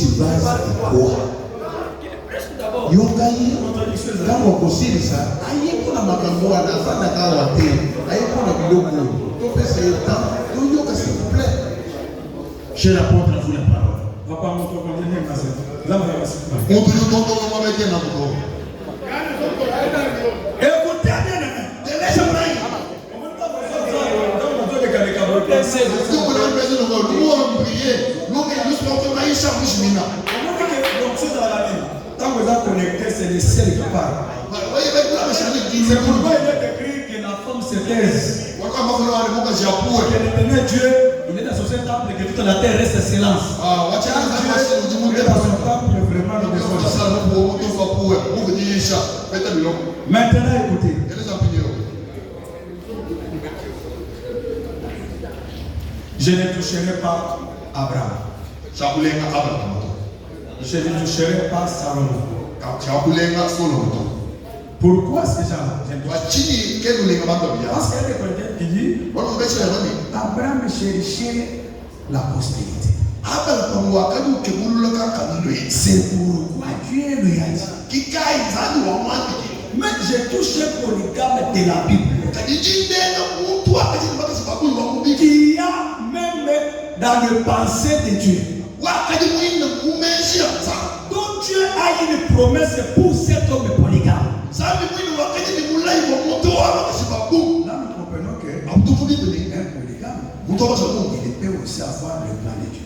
sur base de quoi? Yokai, quand on considère ça, aïe pour la makambo à la fin de la kawate, aïe pour la biloko, donc c'est le temps, donc yoka s'il vous plaît. Je rapporte à vous la parole. Papa, on peut continuer à faire. Là, on va passer. On peut nous donner un moment avec un autre. Écoutez bien, laissez-moi. Tant que vous êtes connecté, c'est le ciel qui parle. C'est pourquoi il est écrit que la femme se taise. Qu'elle tenait Dieu, il est dans son temple et que toute la terre reste silence. Dieu est dans son temple vraiment le besoin. Maintenant écoutez. Je ne toucherai pas Abraham. Je ne toucherai pas Salomon. Pourquoi ces gens-là? Parce qu'il y a des chrétiens qui disent Abraham cherchait la postérité. C'est pourquoi Dieu lui a dit. Mais je touche le polygame de la Bible. Qui a même dans le pensée de Dieu. Donc Dieu a une promesse pour cet homme polygame. Là nous comprenons que un polygame, il peut aussi avoir le plan de Dieu.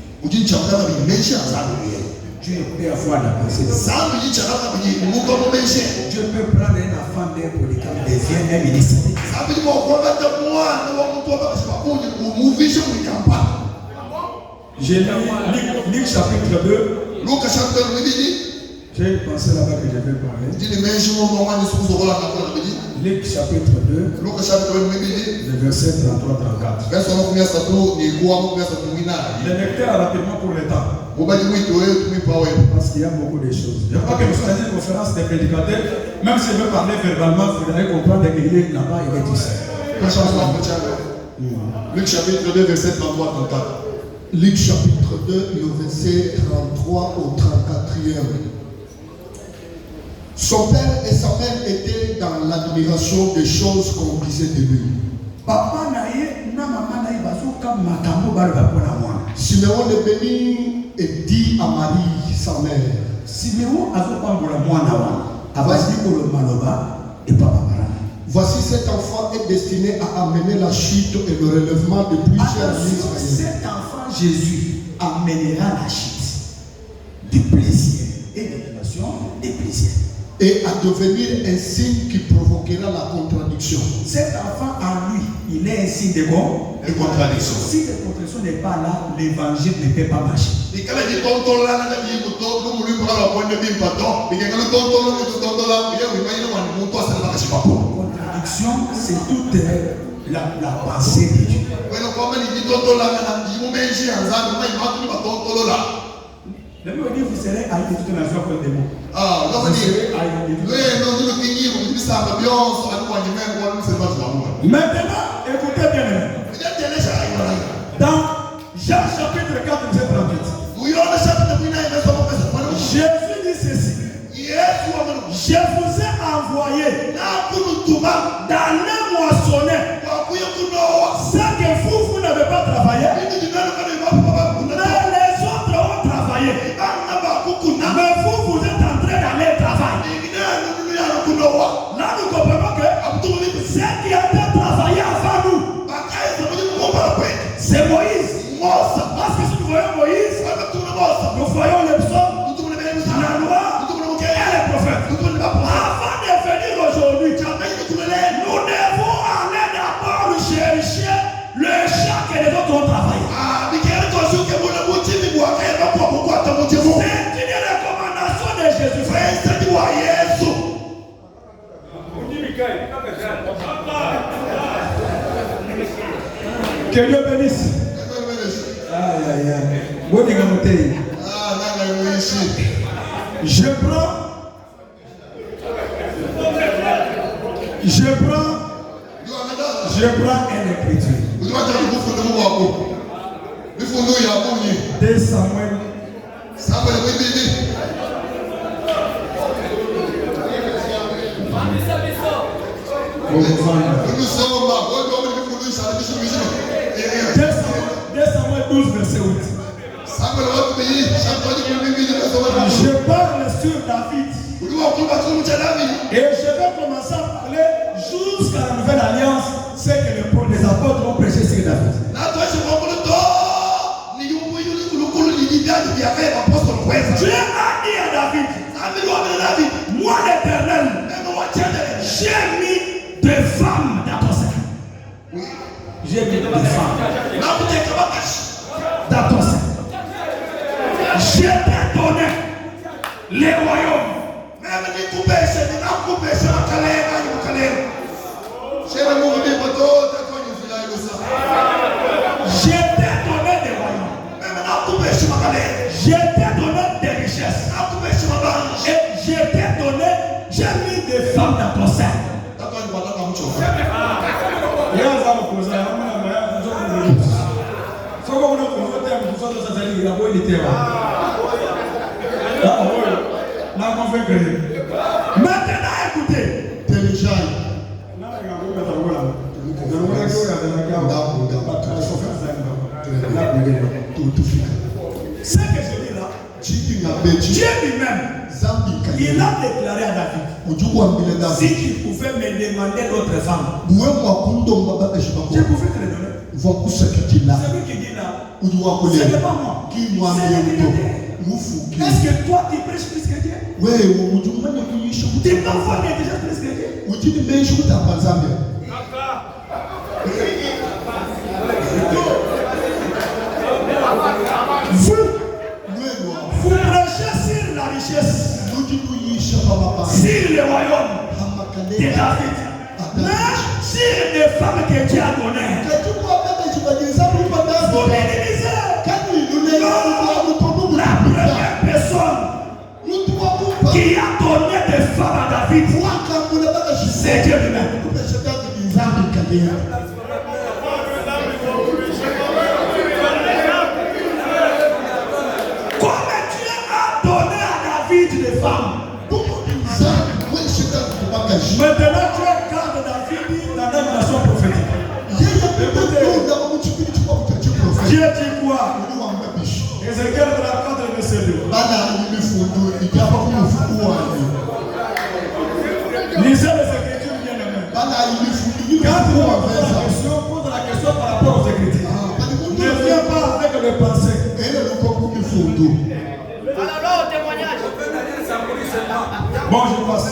Dieu peut avoir la pensée de Dieu. Dieu peut prendre un enfant d'un polygame, devient un ministre. J'ai lu Luc chapitre 2. J'ai pensé là-bas que je vais parler. Luc chapitre 2, le verset 33-34. Je lecteur rapidement pour le temps. Parce qu'il y a beaucoup de choses. Je crois que nous sommes dans une conférence des prédicateurs. Même si je veux parler verbalement, vous allez comprendre qu'il est là-bas, il est ici. Luc chapitre 2, verset 33-34. Luc chapitre 2, le verset 33 au 34e. Son père et sa mère étaient dans l'admiration des choses qu'on disait de lui. Siméon est béni et dit à Marie, sa mère, voici cet enfant est destiné à amener la chute et le relèvement de plusieurs Israéliens. Cet enfant Jésus amènera la chute du plaisir et de l'émotion des plaisirs. Et à devenir un signe qui provoquera la contradiction. Cet enfant en lui, il est un signe de quoi? De contradiction. Si la contradiction n'est pas là, l'évangile ne peut pas marcher. Contradiction, c'est toute la pensée de Dieu. Même au vous serez à toute la joie pour des mots. Maintenant, écoutez bien. Dans Jean chapitre 4, verset 38. Jésus dit ceci. Je vous ai envoyé d'aller moissonner. C'est que vous n'avez pas travaillé. Les autres ont travaillé. Mais vous êtes en train d'aller travailler. Là, nous comprenons que ce qui a été travaillé avant nous, c'est Moïse. Parce que si nous voyons Moïse, nous voyons les psaumes, la loi et les prophètes. Avant de venir aujourd'hui, nous devons aller d'abord chercher le champ que les autres ont travaillé. C'est une recommandation de Jésus-Christ. Que Dieu bénisse. Aïe, aïe, aïe. Je prends un écriture. 2 Samuel Samuel 12, verset 8. Je parle sur David. Et je vais commencer à parler jusqu'à la nouvelle alliance, c'est que les apôtres ont prêché sur David. Dieu a dit à David, moi l'Éternel, j'ai mis des femmes dans ton sein. J'ai mis des femmes dans ton sein. Je t'ai donné les royaumes. Je t'ai donné des royaumes. Je t'ai donné des richesses. Et je t'ai donné, j'ai mis des femmes dans ton sein. Maintenant écoutez. Ce que je dis là, Dieu lui-même, il a déclaré à David, si tu pouvais me demander d'autres femmes, je pouvais te les donner. C'est lui qui dit là, ce n'est pas moi. Est-ce que toi tu prêches plus que Dieu? Tu parfois tu es déjà plus que Dieu. Vous prêchez sur la richesse, sur le royaume de David, mais sur les femmes que Dieu a données. Vous minimisez la première personne qui a donné des femmes à David, c'est Dieu lui-même. Comme Dieu a donné à David des femmes, maintenant Dieu garde David dans la nation prophétique. Dieu dit quoi? Ézéchiel 34, verset 2. Lisez les Écritures bien aimées. Quand tu pose la question par rapport aux Écritures, ne viens pas avec le passé. Bon, je passe.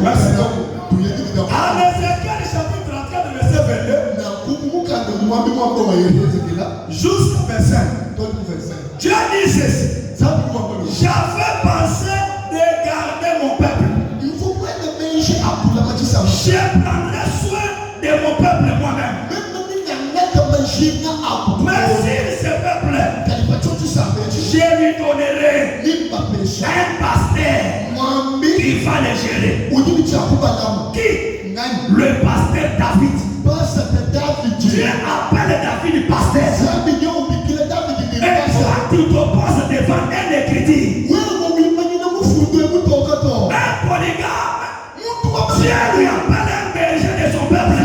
Merci. À Ézéchiel chapitre 34, verset 22. Jusqu'à verset 5. Dieu dit ceci. J'avais pensé de garder mon peuple. Je prendrai soin de mon peuple moi-même. Mais si ce peuple, je lui donnerai un pasteur qui va les gérer. Qui? Le pasteur David. Dieu appelle David pasteur. Et toi, tu t'opposes devant un écriture. Un polygame. Dieu lui appelle un berger de son peuple.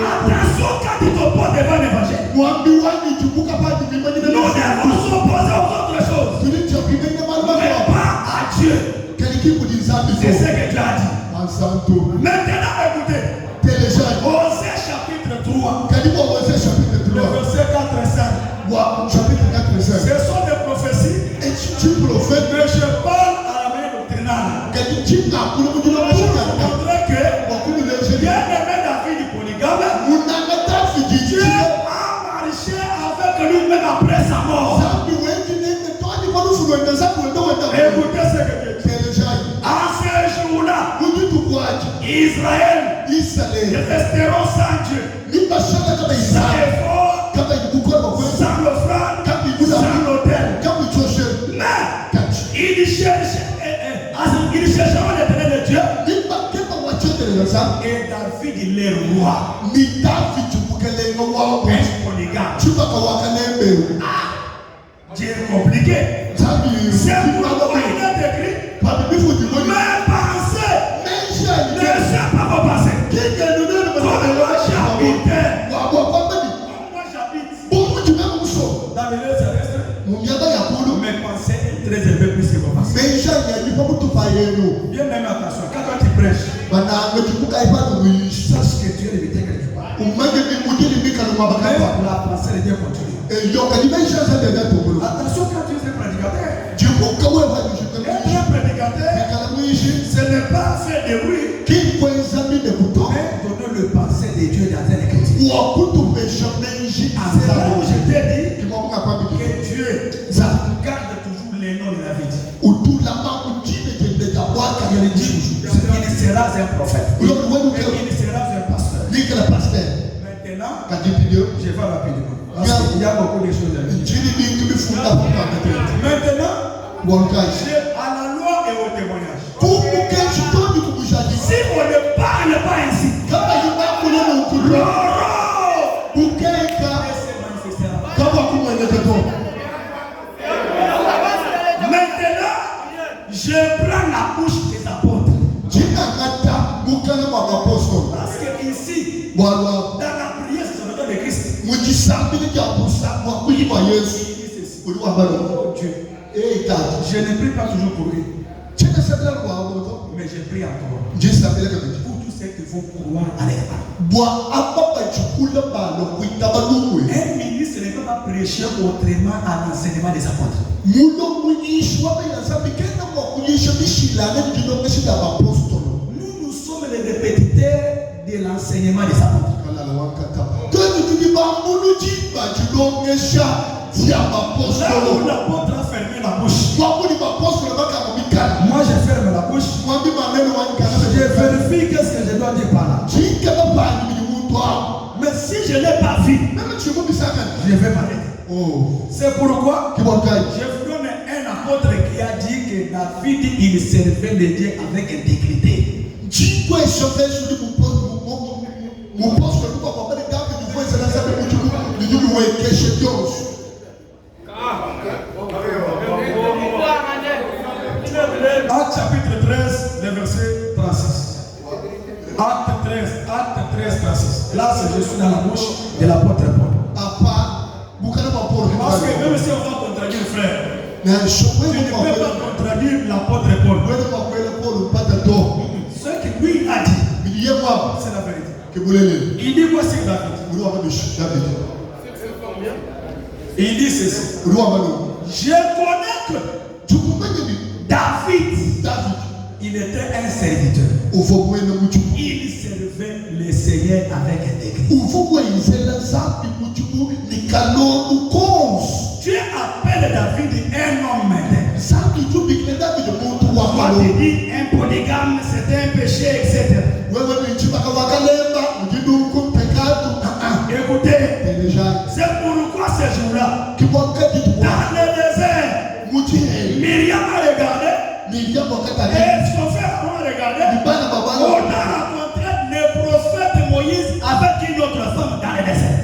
Attention quand tu t'opposes devant l'évangile. Nous devons s'opposer aux autres choses, mais pas à Dieu. C'est ce que Dieu a dit. Maintenant écoutez. Osée chapitre 3. Le verset 4 et 5. Ce sont des prophéties. Mais je parle à la manière doctrinale. Pour montrer que bien aimé David polygame, Dieu a marché avec lui-même après sa mort. Écoutez ce que Dieu dit. En ce jour-là, Israël resteront sans Dieu, sans effort, sans l'offrande, sans l'autel. Mais ils chercheront l'éternel de Dieu. Et David il est roi. Dieu est compliqué. C'est pour le écrit. Mais Galilée terrestre, mes pensées sont très élevées plus que vos pensées. Bien même attention, quand toi tu prêches, sache que Dieu est limité quelque part. Mais la pensée de Dieu continue. Attention quand tu es un prédicateur. Être un prédicateur, ce n'est pas faire des bruits, mais donner le pensée de Dieu dans un écriture. C'est là où je t'ai dit que Dieu garde toujours les noms de la vie. Il sera un prophète. Il sera un pasteur. Maintenant, je vais rapidement. Parce qu'il y a beaucoup de choses à dire. Maintenant, à la loi et au témoignage. Si on ne parle pas ainsi, maintenant, je prends la bouche des apôtres. Parce que ici, dans la prière, c'est le nom de Christ. Oh Dieu, je ne prie pas toujours pour lui, mais je prie encore pour tous ceux qui vont croire à l'État. Un ministre ne peut pas prêcher autrement à l'enseignement des apôtres. Nous sommes les répétiteurs de l'enseignement des apôtres. L'apôtre a fermé la bouche. Moi je ferme la bouche. Je vérifie qu'est-ce que je dois dire par là. Mais si je n'ai pas vu, je vais m'arrêter. C'est pourquoi je vous donne un apôtre qui a dit que David il servait les dieux avec intégrité. Acte chapitre 13, le verset 36. Acte 13, 36. Là, je suis dans la bouche de l'apôtre Paul. Parce que même si on va contradire le frère, tu ne peux pas contradire l'apôtre Paul. Ce que lui a dit, c'est la vérité. Il dit quoi sur David? Il dit ceci. Je connais que David, il était un serviteur. Il servait le Seigneur avec intégrité. Dieu appelle David un homme. On te dit un polygame, c'est un péché, etc. Écoutez, c'est pourquoi ce jour-là, dans le désert, Myriam a regardé et son frère a regardé. On a rencontré le prophète Moïse avec une autre femme dans le désert.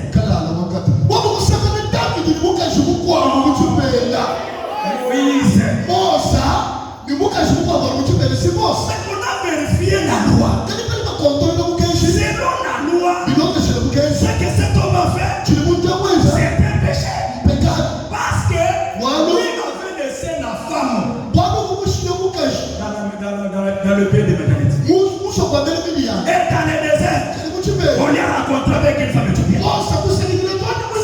Moïse. C'est qu'on a vérifié la loi. Selon la loi, ce que cet homme a fait, c'est un péché. Parce que lui avait laissé la femme dans le pays de Méditerranée. Et dans le désert, on y a rencontré avec une femme éthiopienne.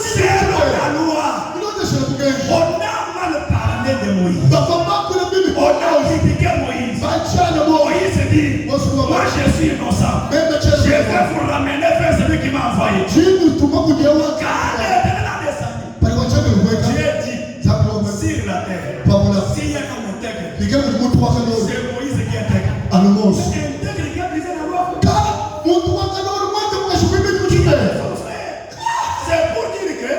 Selon la loi, on a mal parlé de Moïse. On a critiqué Moïse. Moïse dit, moi je suis innocent. Je vais vous ramener vers celui qui m'a envoyé. Car l'Éternel a descendu. Dieu dit, sur la terre, s'il y a comme intègre, c'est Moïse qui est intègre. C'est intègre qui a brisé la loi. C'est pour dire que,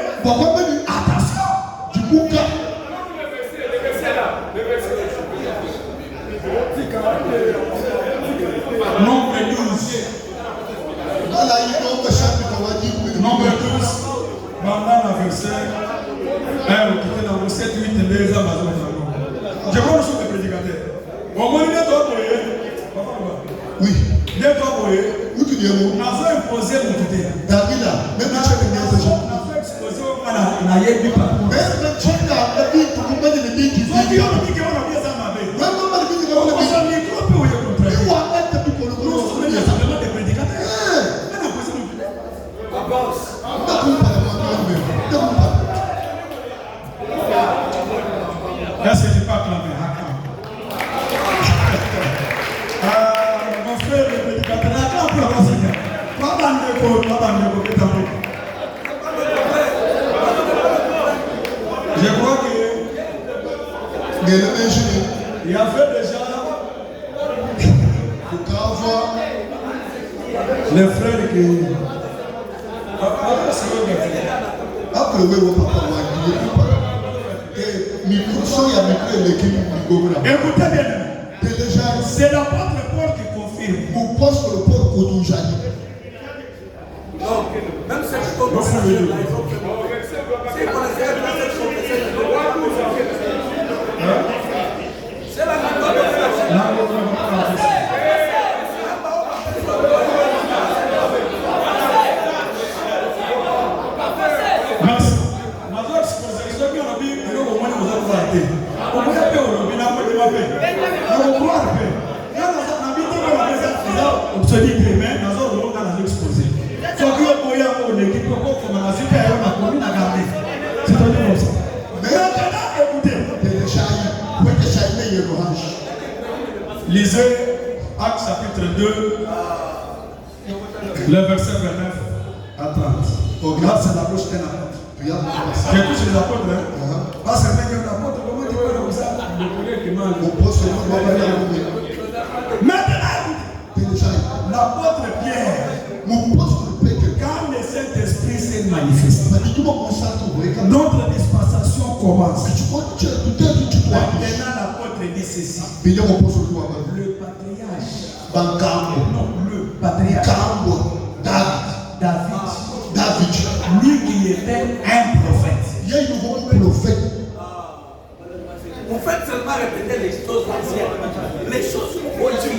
attention, Nombre 12. Nombre 12. Pendant la verset 1, dans le 7, 8 et 2, je vois le sous le prédicateur. Au moins, il est toi pour oui. Il est toi pour où tu dis, on a fait imposer mon côté. David, même tu as exposé au na yebi pa. Même China, la vie, tout le monde est dit qu'il So qui on dit qu'on a bien ça ma belle. Même on dit qu'il On va s'en micro peu ou contraire. Il faut arrêter de pour le Nous sommes simplement des prédicateurs. Est-ce que tu peux acclamer? Mon frère le prédicateur, acclame pour le Seigneur. Pas bandeko, je crois que il y a fait déjà les frères qui après oui, papa écoutez bien, déjà c'est l'apôtre Paul qui confirme. mon poste le port Kodunjani. Non, même cette conversation, c'est la Lisez Actes chapitre 2, le verset 29 à 30. Regarde, c'est la bouche d'un apôtre. J'ai touché les apôtres, hein? Pas seulement qu'il y a un apôtre, comment tu peux comme ça? Maintenant, l'apôtre Pierre, quand le Saint-Esprit s'est manifesté, notre dispensation commence. Maintenant, l'apôtre dit ceci. Le patriarche, non, le patriarche David, lui qui était un prophète. En fait, seulement répéter les choses anciennes. Les choses aujourd'hui.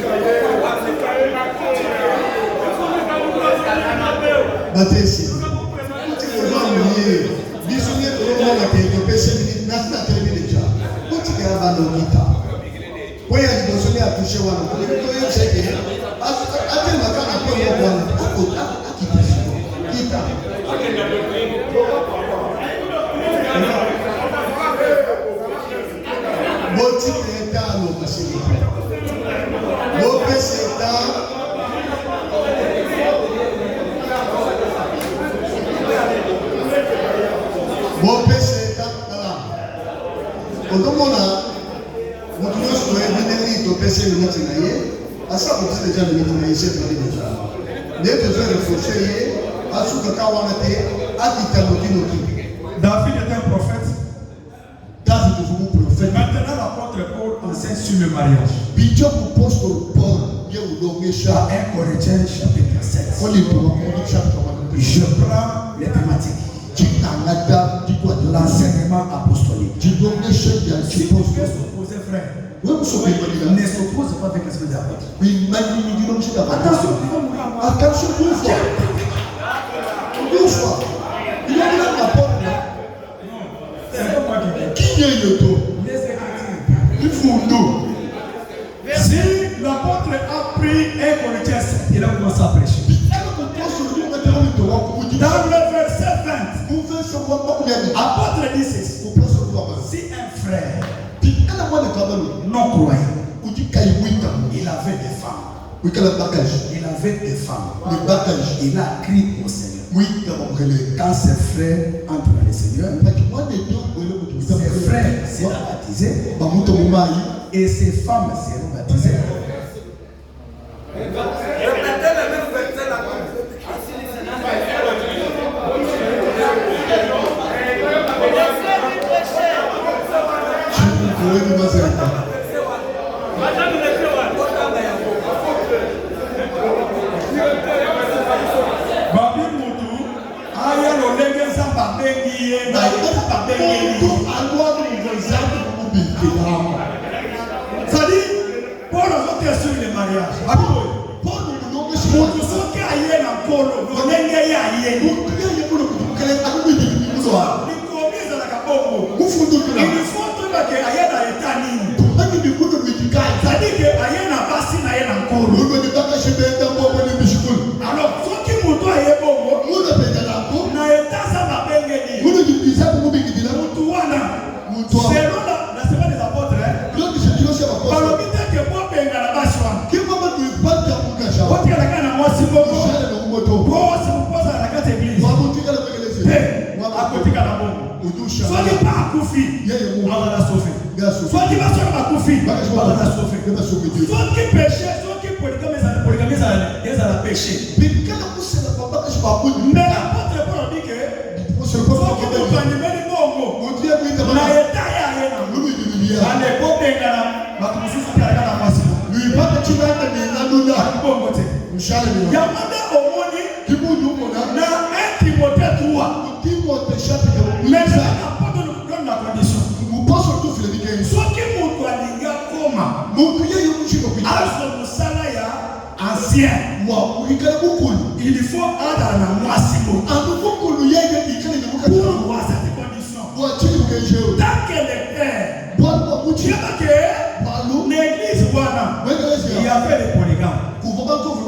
David est un prophète. Maintenant, l'apôtre Paul enseigne sur le mariage. À 1 Corinthiens chapitre 7. Je prends les thématiques. L'enseignement apostolique. Tu peux s'opposer, frère. Ne s'oppose pas avec l'esprit d'apôtre. Attention, deux fois. Il y a un apôtre. Qui est le dos? Il faut nous. Si l'apôtre a pris 1 Corinthiens 7, il a commencé à prêcher. Dans le verset 20, l'apôtre dit ceci. Si un frère non croyant, il avait des femmes. Il avait des femmes. Il a crié au Seigneur. Quand ses frères entrent dans le Seigneur, ses frères seront baptisés et ses femmes seront baptisées. Répétez les mêmes versets là. C'est-à-dire, Paul a sur le mariage. Soki ayé na kolo, nonenge ya ayé. Liko Il faut que ayena etani. C'est-à-dire que ayena basi na yena nkolo. Alors, ce qui muto ayebongo, na etasa mabengeni. Mutu wana. Selon la semaine des apôtres, palomite que moi benga la basi wana. Wote la kana mwasi bongo. Kwa si mpoza la kati église. Akotika na bongo. Soit pas akufi, on va la sauver. Soit qui va sur la akufi, on va la sauver. Soit qui péché, soit qui polygamie, ils ont péché. Mais l'apôtre Paul dit que soit qui peut animer les mots, la état ya yena. Ane kote ngana, makumusisi kala na mwasi. Lui pas que tu vas te dire na bongo te. Yamanda omoni na 1 Timothée 3. Mais ça n'a pas de la condition. Soit que mon toilinga coma, ancien, il faut avoir un moissimo. Pour voir cette condition. Tant qu'elle est père, l'église, voilà, il y avait des polygames.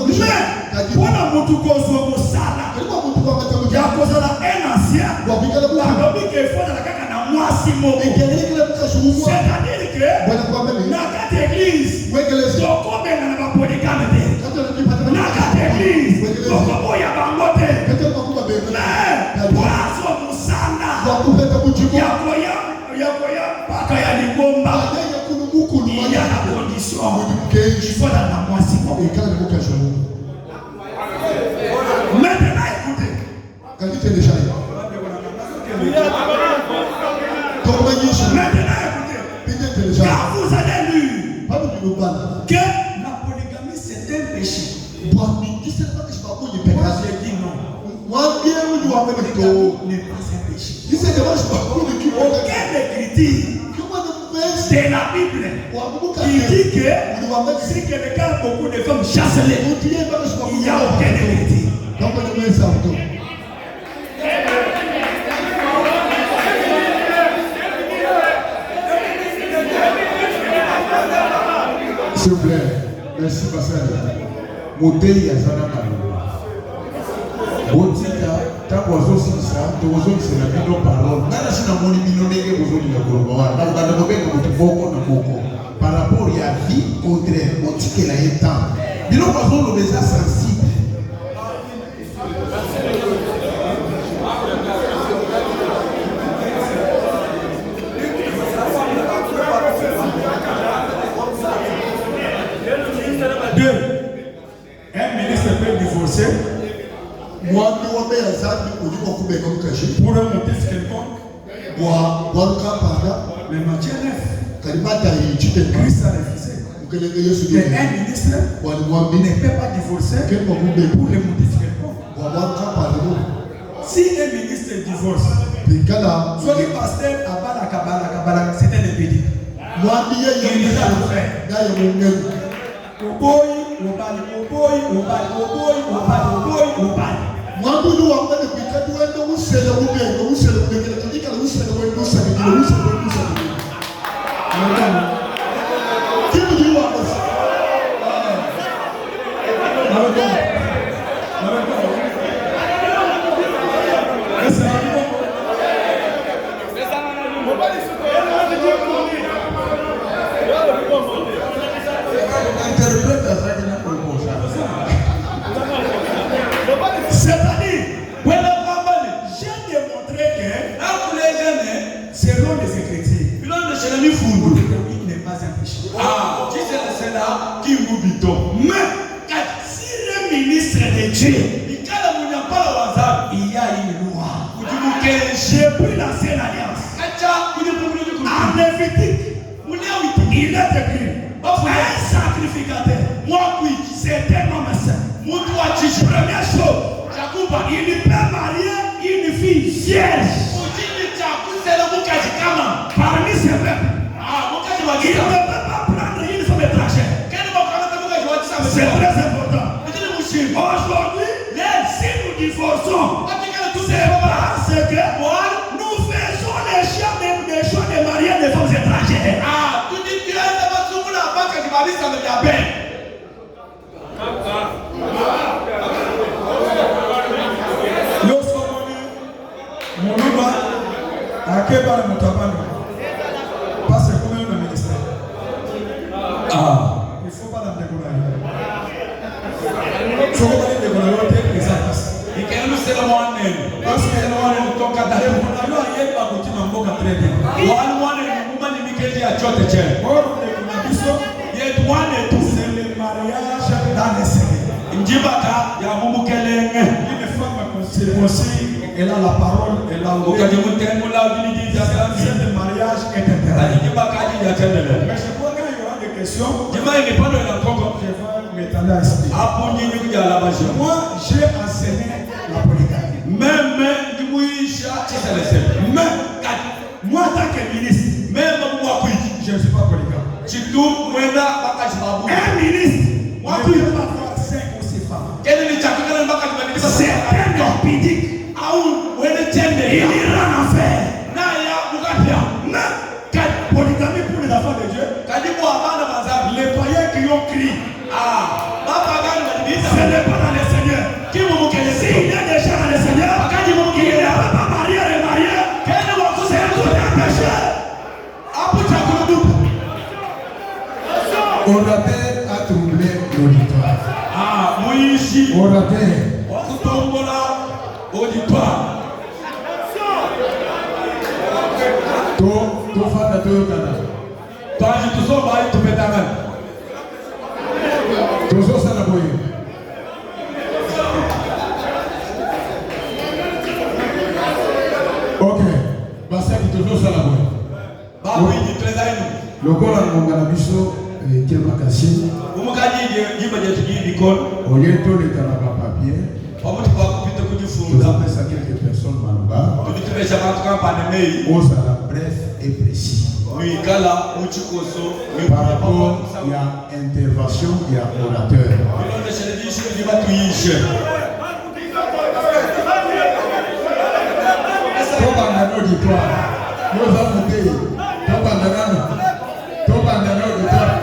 Mais, voilà mon tout consomme au sala. Il y a un ancien. Il faut dans la caca na moissimo. C'est-à-dire que, dans cette église, donc on est dans la polygame. Dans cette église, donc on y a un moté. Mais, poisson au sala. Il y a la condition. Il faut dans la moissimo. Maintenant, écoutez. Quand tu es déjà là. Maintenant, écoutez. Car vous avez lu que la polygamie c'est un péché. Moi, j'ai dit non. La polygamie n'est pas un péché. Aucun des critiques de la Bible qui dit que si quelqu'un a beaucoup de femmes, chasse-les. Il n'y a aucun des critiques. S'il vous plaît, merci Pascal. Modèle Yazana Malo. Botika, Tabozo Sisa, Tozo Sina Bino Parole. Nana Sina Moni Bino Nege Bozo Nina Korobawa. Nana Bobeka Motiboko na Moko. Par rapport à la vie contraire, Botika la étant. Bino Bazo le déjà sensible. Un ministre peut divorcer pour un motif quelconque. Mais Matthieu 9, Christ a refusé. Un ministre ne peut pas divorcer pour le motif quelconque. Si un ministre divorce, soit le pasteur Abala Kabala, c'était le pédé. Il est à faire. C'est-à-dire, j'ai démontré que selon les Écritures, il n'est pas un péché. Mais si le ministre de Dieu, il y a une loi. J'ai pris l'ancienne alliance. En Lévitique, il est écrit un sacrificateur. C'est un homme saint. Première chose, il peut marier une fille vierge. Parmi ses peuples, il ne peut pas prendre une femme étrangère. C'est très important. Aujourd'hui, si nous divorçons, c'est parce que nous faisons les choix de mariage kabisa vya Ben. Yo somoni Moluba akeba na mutabano. Parce que comme un ministère. Il faut pas la décoller. Faut pas la décoller exact. Ikenu sema mwane. Parce que mwane kutoka Dar. Unajua yeye babuti mambo ka très bien. Mwane muma ni mikeli ya chote chene. Bora kuna biso Yet mwane tu c'est le mariage dans les séries. njibaka ya mumukelenge. Une femme c'est aussi elle a la parole, elle a Ukati mutemula udini le mariage est interdit. njibaka ji ya chendele. Mais je crois qu'il y aura des questions. Jima ni pando la kongo. Je vais m'étaler à expliquer. Hapo nyinyi kuja la bashi. Moi, j'ai enseigné la polygamie. Meme ndimuisha chiselese. Mais moi, en tant que ministre, Meme mwakwiji. je ne suis pas polygame. Chitu mwenda bakaji babu. Un ministre, Moi, ne peut pas avoir 5 ou 6 femmes. Kene ni chakana bakaji badilika. C'est un orpidique. Au wende chende. Il ira en enfer. Na ya mukapia. Mais, polygamie pour les enfants de Dieu, Kadibu abana mazabi. les païens qui ont crié, Baba gani badilika. ce n'est pas dans le Seigneur. Kimu mukelesi. S'il y a déjà dans le Seigneur, Bakaji il mumukele. n'y a pas marié et marié. Kene wakuse C'est tout un péché. Hapo chakula dupu. Orateur a troublé l'auditoire. Muishi. Orateur. Wakutombola auditoire. Tofanda toyokana. Twaji tusoma hii tupendana. Tozosala boye. Ok. Basaki tozosala boye. Babu hii tuwezaini. Lokola ngongana biso ke makasi. Umukaji jimba jetu jini kon. Oye toleta na ba papier. Pamoja kwa kupita kujifunza. Tozapesa quelques personnes maloba. Tulitumesha watu kama pandemei. Ozala bref et précis. Mikala uchikoso. Par rapport ya intervention ya orateur. Milonde shelejishi kujiba tuishe. Tobanda l'auditoire. Nous avons payé. Tobanda l'auditoire.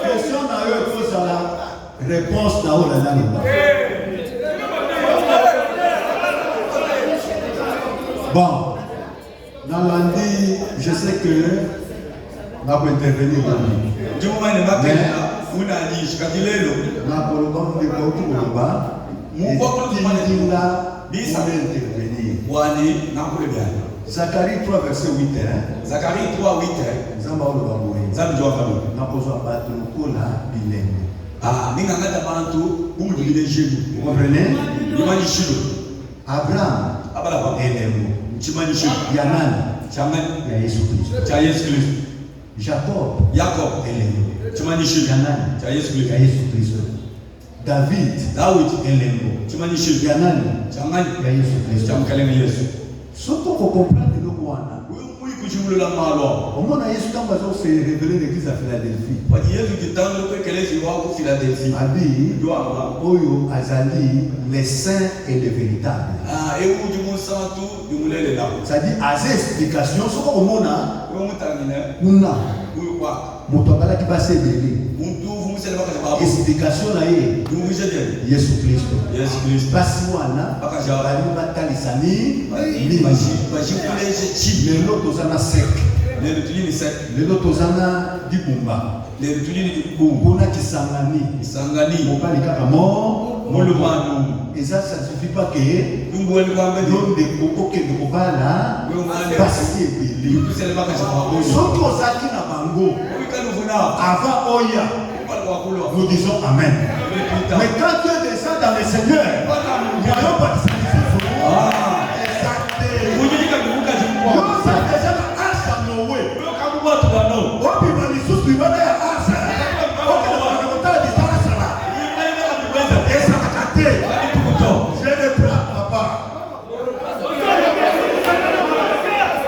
Question na eux tous à la réponse na haut là. Bon, Nalandi, je sais que on va intervenir dans lui. Juma ni makena unanishi katilelo. Na pologone de Kotuba, Mungu akulifanya Tinga bisa intervenir. wani nakule byani. Zacharie 3 verset 8. Zacharie 3:8. Nzamba olo bamwe. Zambi jwa kalu. Na pozo abatu kola bilembe. Ninga ngata bantu bumudile jeju. Vous comprenez? Imani shilo. Abraham Abala ba. elemo. Chimani shilo. Yanan Chamani ya Yesu Kristo. cha Yesu Kristo. Jacob Jacob elemo. chimani shilo. Yanan Cha Yesu ya Kristo. Yesu Kristo. David David elemo. chimani shilo. Yanan Chamani ya Yesu Kristo. chamkalenge Yesu. Soto ko comprendre le mwana. Wewe kuchimula malo. Omona Yesu kamba zo se révéler l'église à Philadelphie. Kwa Yesu kitando kwekelezi wako Philadelphia. Abi Doa oyo azali les saints et les véritables. ewu jumusatu jumulele la. C'est-à-dire az explication soko omona Wewe mutangine kuna huyu kwa moto abalaki basebele. muntu vumusele bakaje babu. Explication na ye Jumuje je. Yesu Kristo. Yesu Kristo. Basi wana Bakaje bali batalisani ni bashikuleje chi. lelo tozana sec. Lelo tulini set. Lelo tozana dibumba. Lelo tulini bumbu. Mpona kisangani Isangani. mobali kaka mo Molumanu. et ça suffit pas que Dungu wali kwambe ni. l'homme de koko ke de kobala basi ebele Yukusele bakaje babu. soki ozalaki na bango Wikalu funa. avant oya Wali wakulo. nous disons amen. Mais quand tu es déjà dans le Seigneur, il n'y a pas de sacrifice. Exactement. Kujika bibuka jimbo. Nous sommes déjà dans Asa Noé. Wewe kama watu bano. Wapi malisusu ibada ya Asa. Okay, na wanakutana di Asa la. Esa nakate. Je ne prends pas.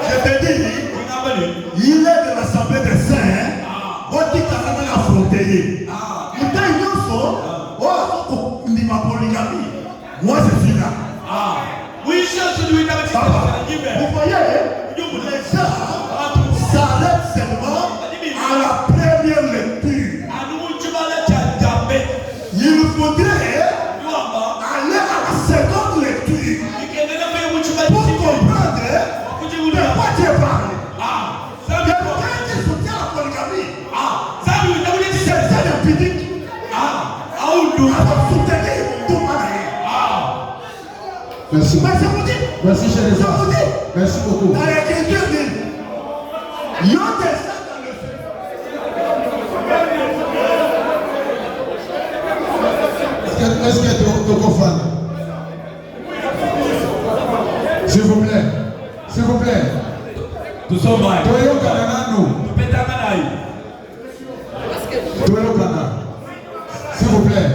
Je te dis, il est de l'assemblée des saints. Oti kana semaine affronté. Muta Inyoso, oh, on dit ma polygamie. Moi, je suis là. Oui, je suis là. Vous voyez, les gens s'arrêtent seulement à la première lecture. Il faudrait aller à la seconde lecture pour comprendre de quoi tu parles. Quelqu'un qui soutient la polygamie, c'est un pudique. Alors soutenir tout le monde. Merci. Mais je vous dis, Merci, cher je vous dis, merci beaucoup. dans l'écriture dit, il y a des gens dans le feu. Est-ce que tu es fan? S'il vous plaît. S'il vous plaît. Toyo Canada, nous. Toyo Canada. S'il vous plaît.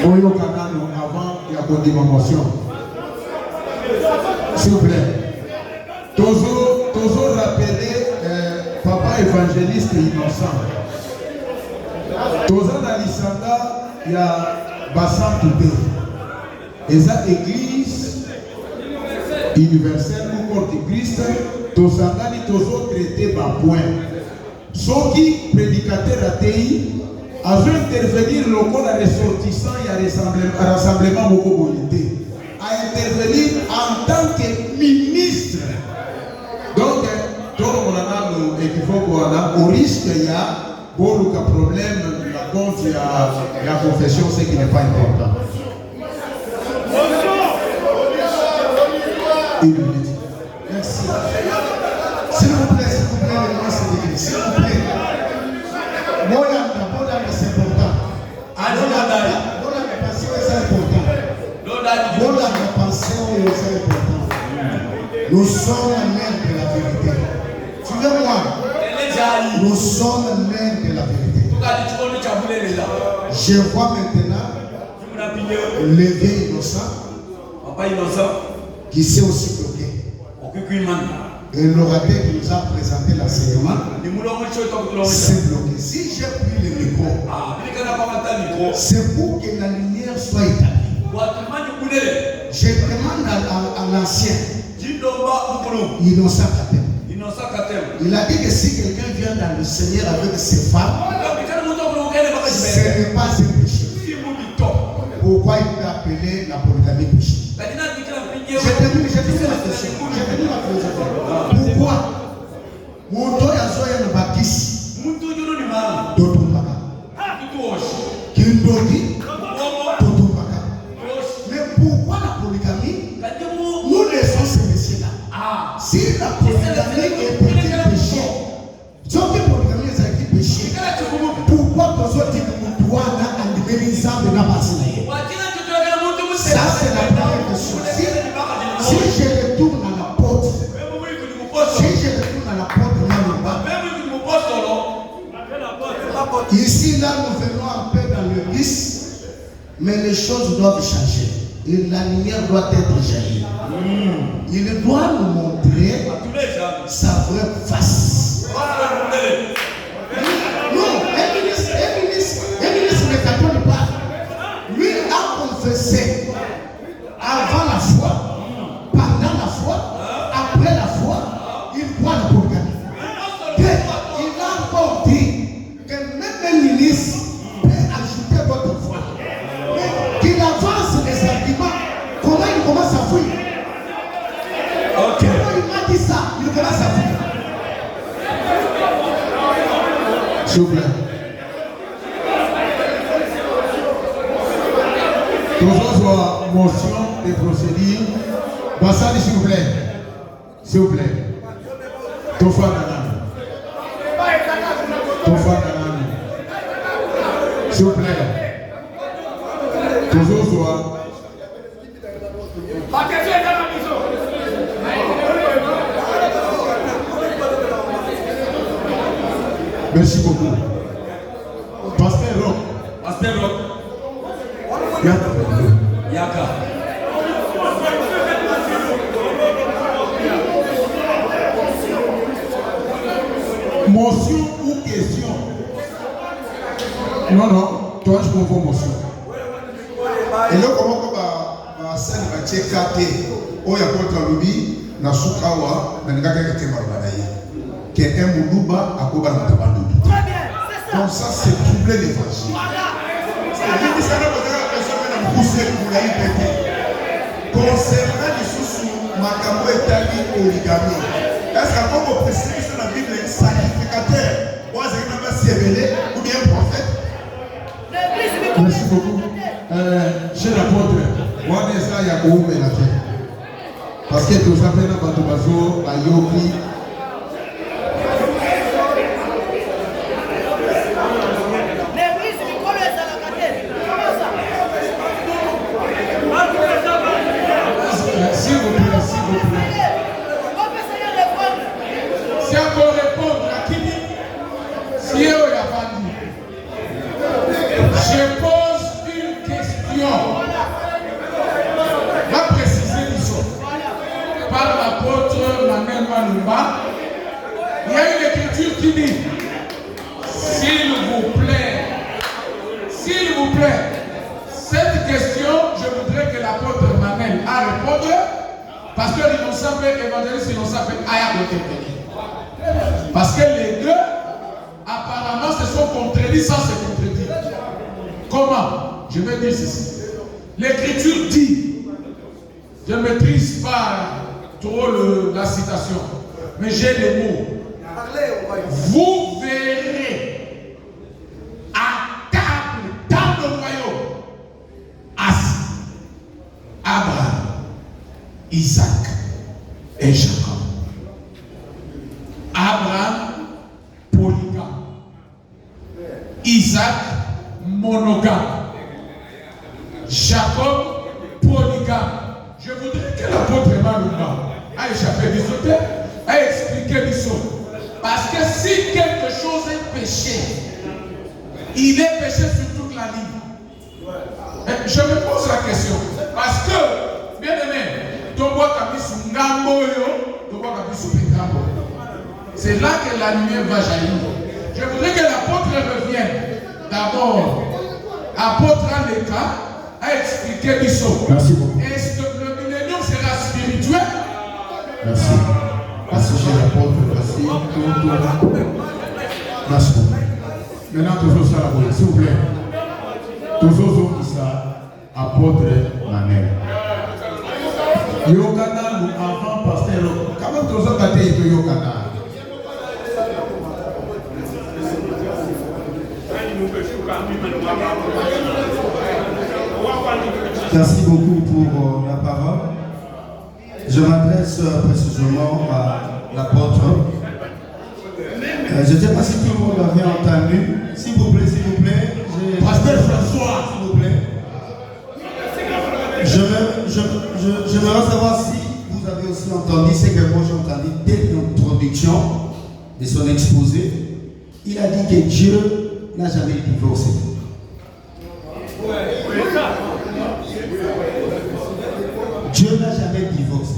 Toyo Canada, nous, avant il y a une motion. S'il vous plaît. Toujours rappeler papa évangéliste innocent. Toujours dans l'Isanga. Il y a Bassan Toubé. Et ça, église universelle ou corps de Christ, tous les toujours traité par point. Ceux qui, prédicateurs athées, ont intervenir le corps ressortissant et à rassemblement beaucoup bonité. À intervenir en tant que ministre. Donc, tout le monde a équivoque, au risque, il y a beaucoup de problèmes. Donc, il y a la confession, ce qui n'est pas important. Une minute. Merci. S'il vous plaît, les noms c'est l'église. S'il vous plaît. Moi, c'est important. La passion, c'est important. La passion, c'est important. Nous sommes l'air de la vérité. Suivez-moi. Nous sommes l'air de la vérité. Je vois maintenant le vieil innocent qui s'est aussi bloqué. Et l'orateur qui nous a présenté l'enseignement s'est bloqué. Si j'ai pris le micro, c'est pour que la lumière soit établie. Je demande à l'ancien innocent Katem. Il a dit que si quelqu'un vient dans le Seigneur avec ses femmes, ce n'est pas un péché. Pourquoi il peut appeler la polygamie péché? J'ai terminé la question. Pourquoi mon toy a soyé le baptiste Totumbaka Kindogi Totumbaka. Mais pourquoi la polygamie? Nous laissons ces messieurs-là. Si la polygamie est petit péché, si la polygamie est petit péché, pourquoi tu as dit que mon doigt n'a pas de l'exemple de la base? Ça, c'est la première question. Si je retourne à la porte, ici, là, nous venons un peu dans le vice, mais les choses doivent changer. Et la lumière doit être jaillie. Il doit nous montrer sa vraie face. Non, un ministre ne catholique pas. Lui a confessé avant la foi, pendant la foi, après la foi, il croit la polygamie. Il a encore dit que même un ministre peut ajouter votre foi. Mais qu'il avance les arguments, comment il commence à fuir? Comment il m'a dit ça? Il commence à fuir. S'il vous plaît. Toujours motion de procédure. Bassani, s'il vous plaît. S'il vous plaît. Tofa Nanani. S'il vous plaît. Toujours soit. Merci beaucoup. Pasteur Rock. Yaka. Motion ou question. Non, non, toi je comprends mon son. Et là, comment on va scène va checker oh ya contre lobby na sukawa na ngaka kete malbanaye. Quelqu'un moulouba akoba na tabandu. Donc ça c'est troubler l'évangile. Concernant les sous Makambo et Tali Origami, est-ce qu'on peut préciser que la Bible est sacrificateur ou bien prophète? Merci beaucoup. Chez l'apôtre, moi, je suis là, il y a beaucoup de choses. Parce que tout ça fait dans votre bateau, à Yoki. S'il vous plaît. Si on peut répondre à qui dit, si on a pas dit, je pose une question. Va préciser l'issue. Par l'apôtre Manuel Manumba, il y a une écriture qui dit, s'il vous plaît, cette question, je voudrais que l'apôtre Manuel a répondu, parce que l'innocent peut évangéliste, l'innocent peut intervenir. Parce que les deux, apparemment, se sont contredits sans se contredire. Comment? Je vais dire ceci. L'écriture dit, je ne maîtrise pas trop la citation, mais j'ai les mots. Vous verrez à table dans le royaume assis Abraham, Isaac et Jacob. Abraham, polygame. Isaac, monogame. Jacob, polygame. Je voudrais que l'apôtre Manumba a échappé du sauté, a expliqué du saut. Parce que si quelque chose est péché, il est péché sur toute la ligne. Je me pose la question. Parce que, bien aimé, c'est là que la lumière va jaillir. Je voudrais que l'apôtre revienne. D'abord, apôtre Aleka a expliqué du saut. Merci beaucoup. Est-ce que le millénium sera spirituel? Merci. Merci, cher apôtre. Merci. Merci beaucoup. Maintenant, toujours ça, s'il vous plaît. Toujours ça, apôtre Manel. Yokana, nous avant pasteur. Quand même, toujours ça, Yokana. Merci beaucoup pour la parole. Je m'adresse précisément à l'apôtre. Je ne sais pas si tout le monde avait entendu. S'il vous plaît. Pasteur François. S'il vous plaît. J'aimerais savoir si vous avez aussi entendu ce que moi j'ai entendu dès l'introduction de son exposé. Il a dit que Dieu n'a jamais divorcé. Dieu n'a jamais divorcé.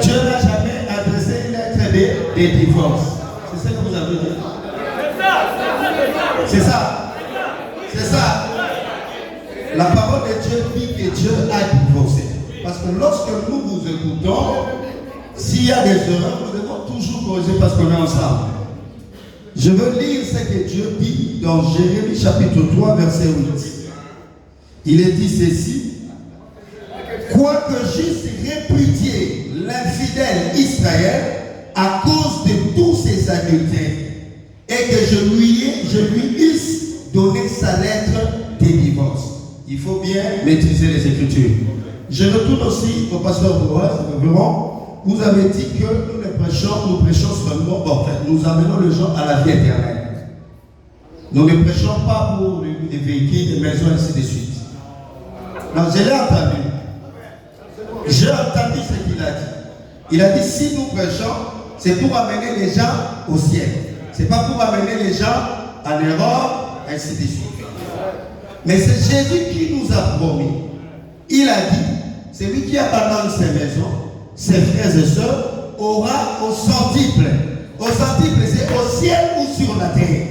Dieu n'a jamais adressé une lettre de divorce. C'est ça que vous avez dit. C'est ça. C'est ça. La parole de Dieu dit que Dieu a divorcé. Parce que lorsque nous vous écoutons, s'il y a des erreurs, nous devons toujours corriger parce qu'on est ensemble. Je veux lire ce que Dieu dit dans Jérémie chapitre 3, verset 8. Il est dit ceci: quoique j'eusse répudié l'infidèle Israël à cause de tous ses adultères, et que je lui eusse donné sa lettre de divorce. Il faut bien maîtriser les Écritures. Je retourne aussi au pasteur Boaz. Vous avez dit que nous prêchons seulement, nous amenons les gens à la vie éternelle. Nous ne prêchons pas pour des véhicules, des maisons, ainsi de suite. Non, je l'ai entendu. J'ai entendu ce qu'il a dit. Il a dit, si nous prêchons, c'est pour amener les gens au ciel. C'est pas pour amener les gens en erreur, ainsi de suite. Mais c'est Jésus qui nous a promis. Il a dit, celui qui abandonne ses maisons, ses frères et sœurs, aura au centuple. Au centuple, c'est au ciel ou sur la terre.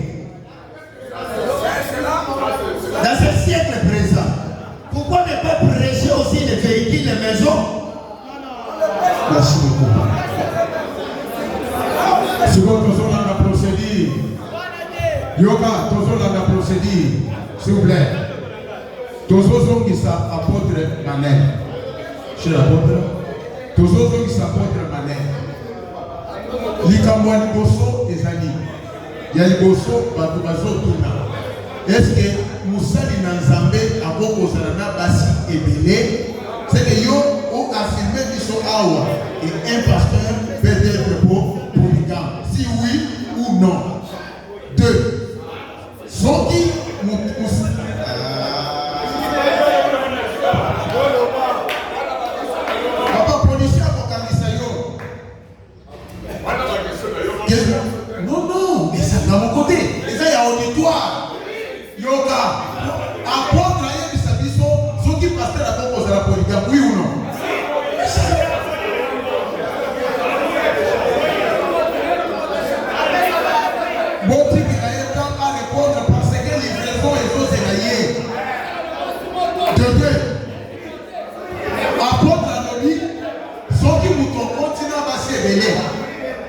Dans ce siècle présent, pourquoi ne pas prêcher aussi les véhicules, les maisons? Merci beaucoup. Seconde, toujours dans la procédure. Yoga, toujours dans la procédure. S'il vous plaît. Toujours qui s'apôtre Manel. Chez l'apôtre. Toujours qui s'apôtre Manel. Likamwa liboso ezali. Ya liboso bato bazotuna. Est-ce que Moussali Nanzambe a beaucoup de basi ebele? C'est que yo ont affirmé biso awa et un pasteur peut être pour polygame. Si oui ou non. 2. Soki Papa policier akokamisa yo. Non, mais ça dans mon côté. Et ça, il y a auditoire. Yoga. Apôtre, il y a des ceux qui passent la bombe à la polygame, oui ou non? Bon, tu peux aller à répondre parce que les raisons et choses égaillées. De 2. Apôtre à l'objet, ceux qui vous continuent à passer les délais.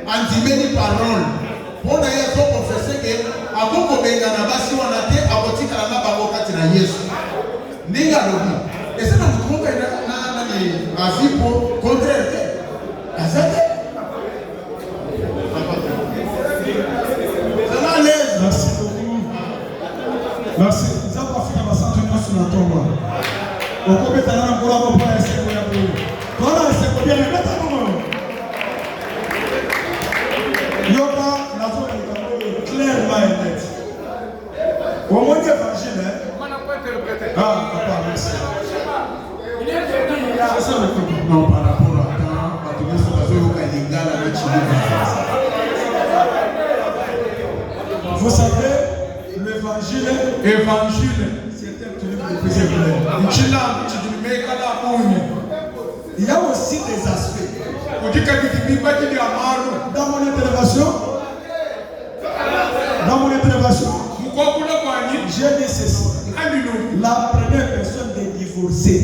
Antimeni parole. Pour d'ailleurs so confesser que akoko benga na basi wana te akotika na baboka tina Yesu. Ninga lobi. Et ça na mutumoka na ni azipo contraire te. Azate. Ça va l'aise. Merci beaucoup. Merci. Ça va faire ma santé sur la tombe. Au combien de temps on va pouvoir essayer de faire? Voilà, c'est combien de temps? Yoga, la zone est clairement et net. Au moins d'évangile, hein? Ah, papa, merci. C'est ça le coup. Non, par rapport à quand, tu veux savoir que Lingala le Vous savez, l'évangile, certains tu le il y a aussi des aspects. Dans mon intervention, j'ai dit ceci. La première personne de divorcer,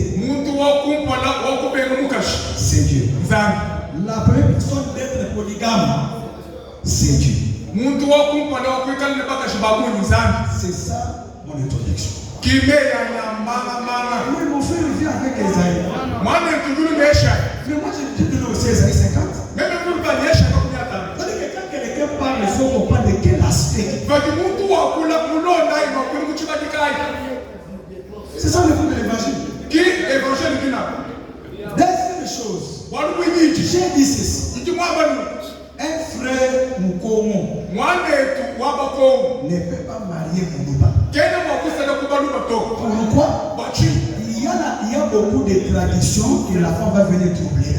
c'est Dieu. La première personne d'être polygame, c'est Dieu. C'est ça mon introduction. Oui, mon frère vient avec Esaïe. Mais moi, je dis que c'est Esaïe 50. Quand quelqu'un parle, il faut comprendre de quel aspect. C'est ça le but de l'évangile. Deuxième chose, j'ai dit ceci. Un frère Mukomo ne peut pas marier Moulouba. Pourquoi? Il y a beaucoup de traditions que la femme va venir troubler.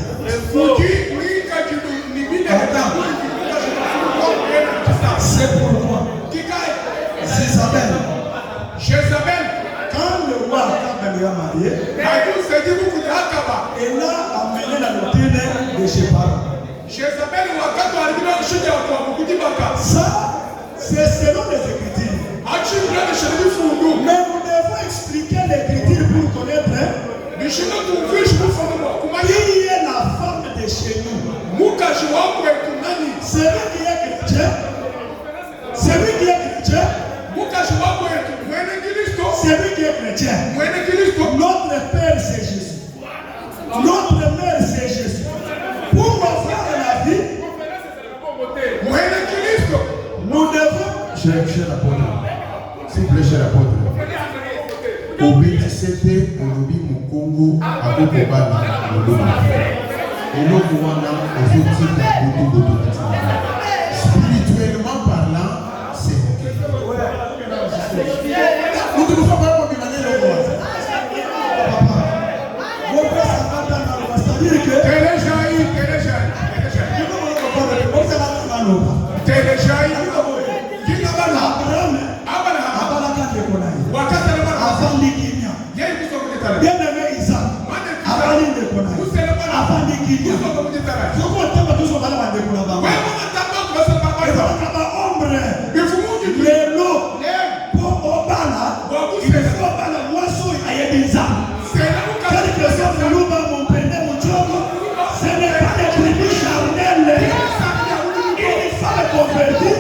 C'est pourquoi Jézabel, quand le roi Akab lui a marié, elle a amené la doctrine de Shepara. Ça, c'est selon les Écritures. Mais nous devons expliquer l'Écriture pour connaître qui est la femme de chez nous. Celui qui est chrétien, celui qui est chrétien, celui qui est chrétien, notre Père c'est Jésus. Notre Mère c'est Jésus. Pour offrir la vie, nous devons. Cher apôtre, s'il vous plaît, cher apôtre. Obéissez aujourd'hui mon Congo à Kokobana, et l'autre wana aux outils de spirituellement parlant, c'est ok. Nous ne pouvons pas comme il le roi. Mon père s'entend dans le c'est-à-dire que. Bien aimé Isaac, avant de quitter. Je crois que tous sont pas là de pour là-bas. Et voilà ombre. Les lots pour Obala. Il faut Obala moi so ayebinza. Quelque chose de loup mon pende mon choco. Ce n'est pas des tribus charnelles. Il faut le convertir.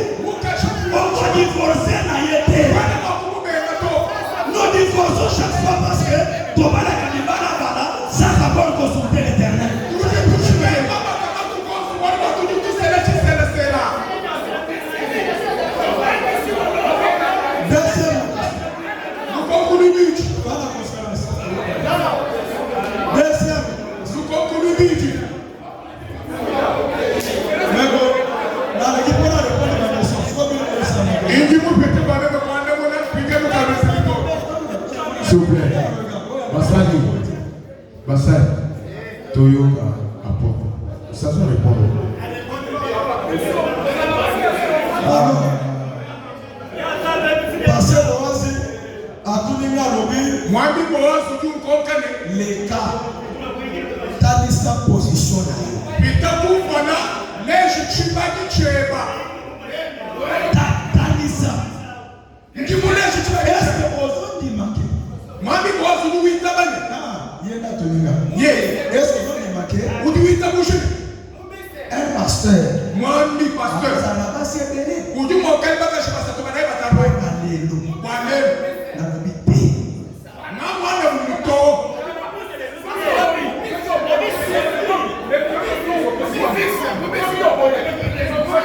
On va divorcer naïté. Nous divorçons chaque fois parce que Tobala Kanibala Bala, ça va consulter l'Éternel. S'il vous plaît, Bassali, Toyoka, apporte. Ça se répond. Parce que à tout le monde, Moi, je suis les cas, t'as sa position. Est-ce que vous avez marqué? Est-ce que vous avez marqué? Un pasteur. Ça n'a pas si béni.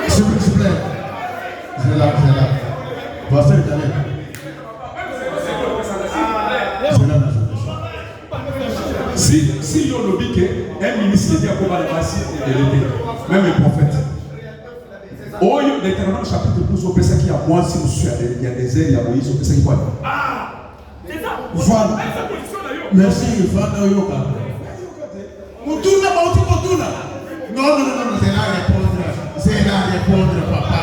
S'il vous plaît. C'est là. Pasteur Calais. Si on le dit qu'un ministre dit à quoi va passer de l'été, même un prophète. Oh, l'Éternel chapitre 12, au Pessah qui a moi, si vous suivez, il y a des ailes, il y a Moïse, au Pessah qui voit. Voilà. Merci, Fada Yoka. Mutuna, Mutuna. Non, c'est la répondre, papa.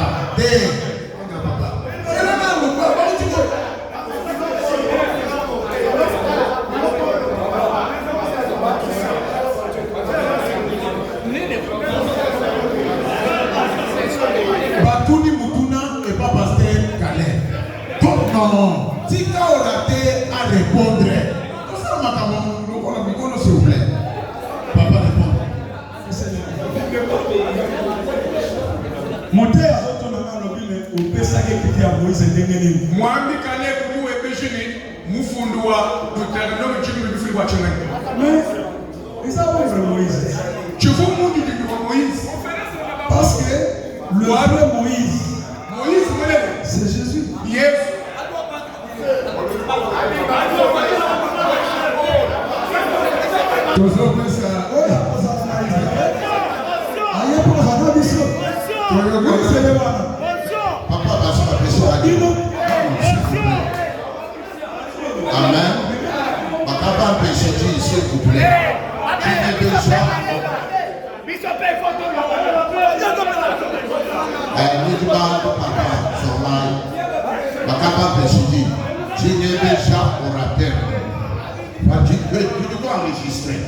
Papa. C'est la papa. Batuni Mutuna et pas pasteur Calais. Non, si tu as raté à répondre, s'il vous plaît. Papa répond. Montez à votre nom au Pessah qui a Moïse et Moi, je Calais pour nous et Béjini, Moufundua, Deutéronome, Jimmy Bifri. Mais ça va être Moïse. Je vous montre du Moïse. Parce que le vrai Moïse, c'est Jésus. Yes. Papa va se passer Amen. Papa péché s'il vous plaît. J'ai déjà. Tu n'es déjà orateur. Tu dois enregistrer.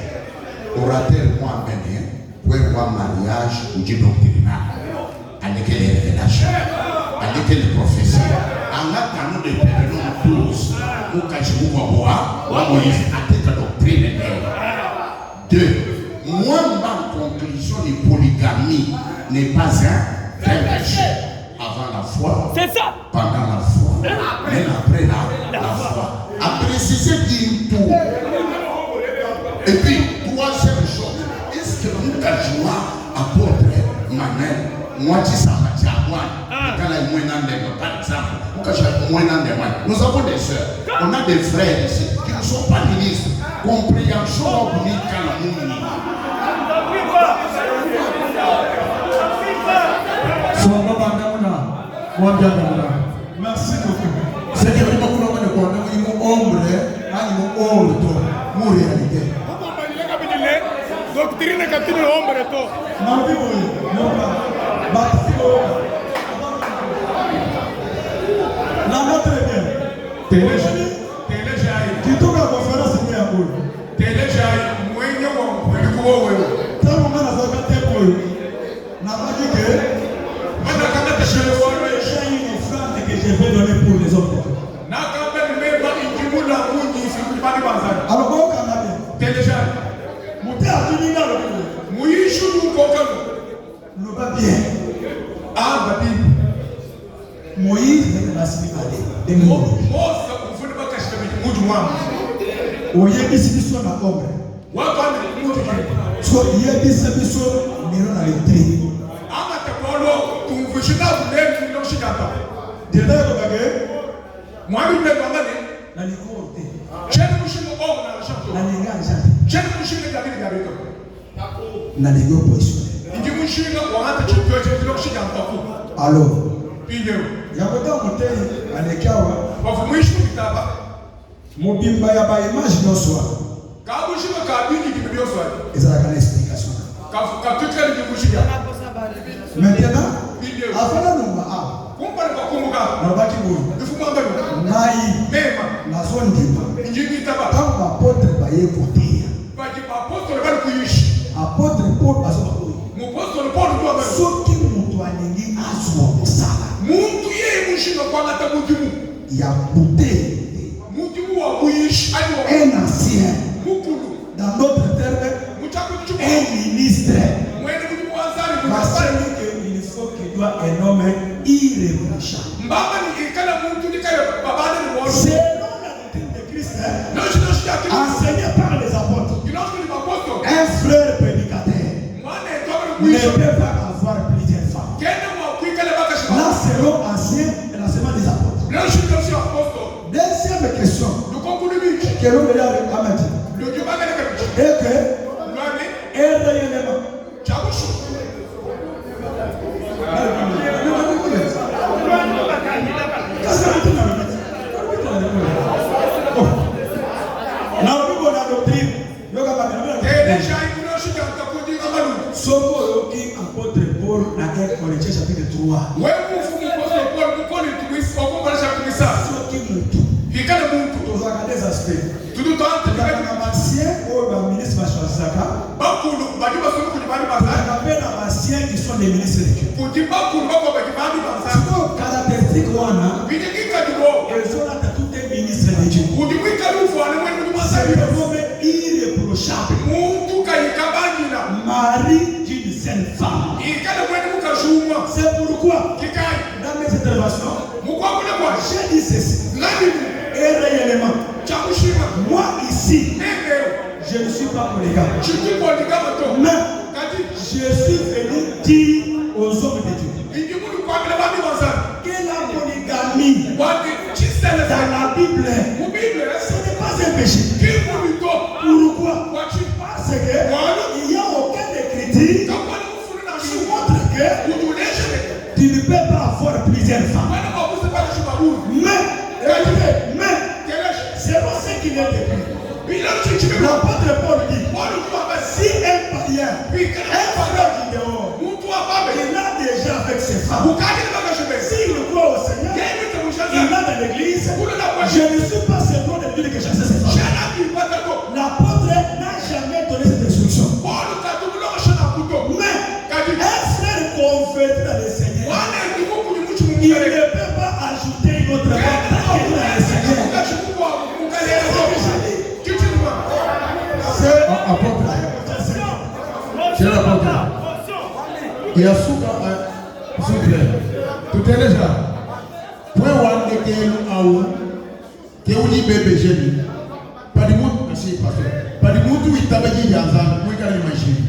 Orateur moi-même, pour voir mariage ou du doctrinal. Avec les révélations, avec les prophéties. En attendant de perdre tous, nous cachons boire, ou Moïse a cette doctrine. 2. Moi, ma conclusion de polygamie n'est pas un péché. Avant la foi, c'est ça. Pendant la foi, mais après la foi. A préciser d'une tout. Et puis, troisième chose, est-ce que nous cachons apôtre Manuel, moi qui s'en va à moi, quand il y a par exemple, nous avons des soeurs, on a des frères ici qui ne sont pas ministres. Compréhension unique à la monde. Merci beaucoup. C'est que nous avons une réalité. Doctrine katini ombre to. Qui tourne la conférence, c'est bien. Téléjaï, mwenye wa Tant qu'on a la pour n'a pas dit que j'ai une offrande que je vais donner pour les autres. Alors, bon, Canada, mon père a dit là le va bien. Ah, Moïse n'est pas si malé. Il y a des situations à l'ombre. So, il y a des situations mais on a les tri. Alors, il y a Mobimba ya ba image no soa. Ils ont une explication. Maintenant, avant la nomba a. Na ba ki bo. Nai. Na zone dimba. Tamba potre ba ye kotea. Apôtre Paul azokoyi. Soki mutu alingi azwa musala. Muntu yeye mushinga kwangata mutumu. Ya bouté. Un ancien, dans notre terme, un ministre. Il faut qu'il soit un homme irréprochable. C'est la doctrine de Christ, enseigné par les apôtres. Un frère prédicateur ne peut pas avoir plusieurs femmes. Là, c'est l'homme ancien et l'enseignement des apôtres. Deuxième question. Que l'on veut avec Ahmed. Et que réellement. Soko qui apôtre Paul dans 1 Corinthiens chapitre 3. Des aspects. Tout le temps, ancien ou ministre Machazaka. Anciens qui sont des ministres de Dieu. Caractéristique ils ont là tous les ministres de Dieu. C'est le homme irréprochable. Mari d'une sainte femme. C'est pourquoi dans mes interventions, j'ai dit ceci. Et réellement, moi ici, je ne suis pas polygame. Mais je suis venu dire aux hommes de Dieu que la polygamie dans la Bible, ce n'est pas un péché. Pourquoi? Parce qu'il n'y a aucun écriture qui montre que tu ne peux pas avoir plusieurs femmes. Mais c'est pour ça qu'il est écrit. L'apôtre Paul dit, si un païen, un frère qui dehors, il a déjà avec ses femmes. S'il croit au Seigneur, il a dans l'église, je ne suis pas certain de dire que j'ai ses femmes. L'apôtre n'a jamais donné cette instruction. Mais un frère converti dans le Seigneur, il ne peut pas ajouter une autre femme dans le Seigneur. C'est l'apôtre. Il y a souka, s'il vous plaît. Tout est déjà. Point one de Kélu Aou, Kéouli bébé Jémi. Pas du monde, merci, pasteur. Pas du monde où il t'a dit Yazan, où il a l'imagine.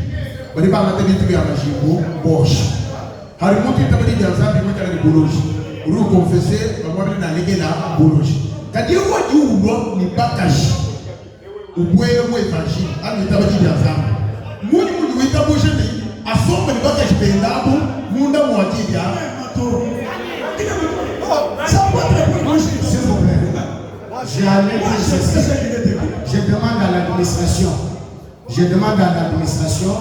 Pas du monde où il a l'imagine, Bosch. Harry Moutou il t'a dit Yazan, où il a l'imagine. Vous confessez, moi je n'ai pas de quand Dieu voit Dieu ou non, n'est pas caché. Vous pouvez vous évangile, à l'état de Yazan. Moi, je vous ai bougé, à son moment, je vais là, mon amour dit bien. Ça va très bien, s'il vous plaît. Je demande à l'administration.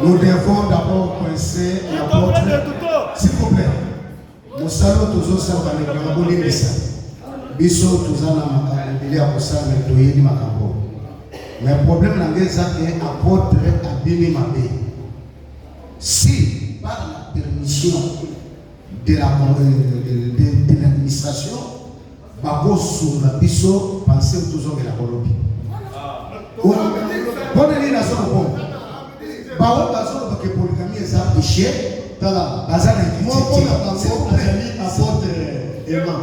Nous devons d'abord penser l'apôtre. S'il vous plaît. Nous saluons tous les gens qui ont été Biso tuzana makambo ya kusana toyedi makambo Mais le problème, c'est que l'apôtre a bien aimé. Si, par la permission de l'administration, Bako sur la biso, pensez aux deux hommes de la Colombie. Bonne année, la somme bon. Bako, la somme que polygamie est un péché. Bazar est moi, on a pensé apôtre Emma.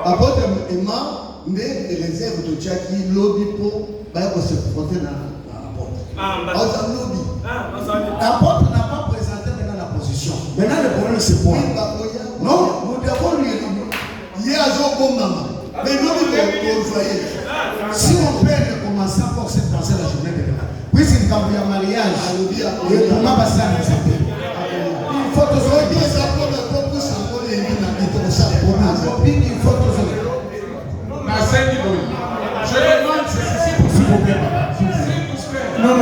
Apôtre Emma, mais les œuvres de Tchaki, lobby pour se frotter dans l'apôtre. L'apôtre n'a pas présenté maintenant la position. Maintenant, le problème, c'est quoi? Non, nous devons lui dire. Il y a un bon maman. Mais nous devons voyer. Si on peut commencer à forcer de passer la journée de demain, puis c'est un mariage, et on va passer à l'accepter. Il faut que ça soit pour le peuple, ça va les il faut que ça Je demande ceci pour s'il vous plaît. Non.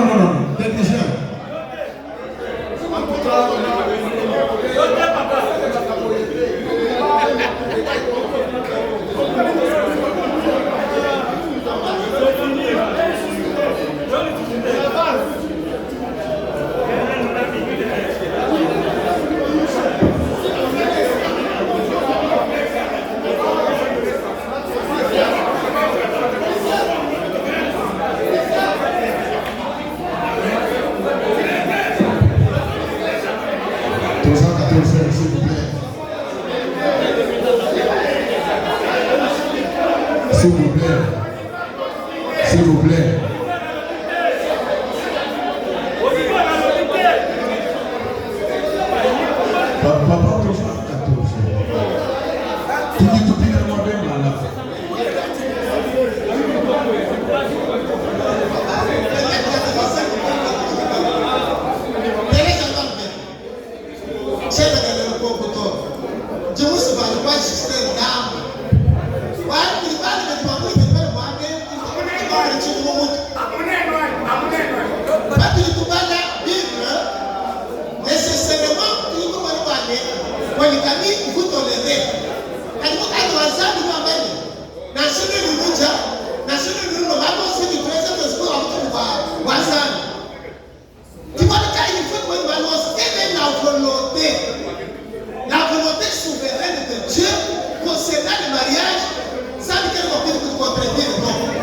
S'il vous plaît. Papa, tu dis tout bien moi-même là. La volonté souveraine de Dieu concernant le mariage, ça veut dire qu'on peut contredire l'homme.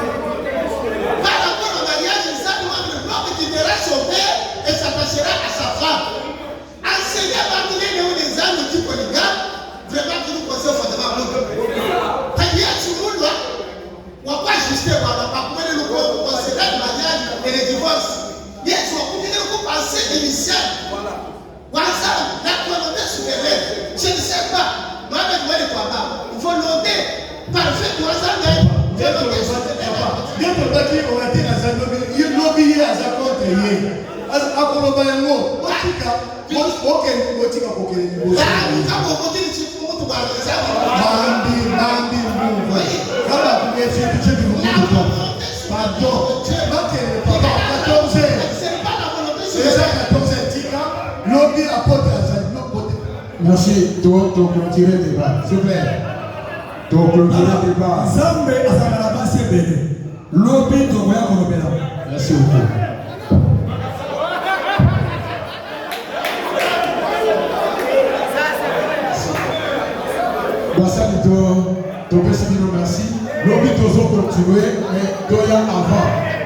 Par rapport au mariage, ça demande l'homme qui verra son père et s'attachera à sa femme. Enseigner à partir des amis qui polygames, vraiment qui nous conseille fondamentalement l'homme. Quand il y a tout le monde, on va pas ajuster, on va pas pouvoir nous concernant le mariage et le divorce. Il y a tout le monde qui nous penser initial. La volonté souveraine, je ne sais pas. Moi-même, moi, les papas, volonté parfaite, moi, ça gagne. Volonté souveraine. Bien pour ça qu'il aurait été dans un lobby, il lobby à sa contre hier. À Kolobayango, ok, merci, tu clôturer le débat, s'il vous plaît. Tu clôturer le débat. Zambe azala basi bene. Lobi to moya kolobela. Merci beaucoup. Basali to merci. Lobi to continuer, mais doya avant.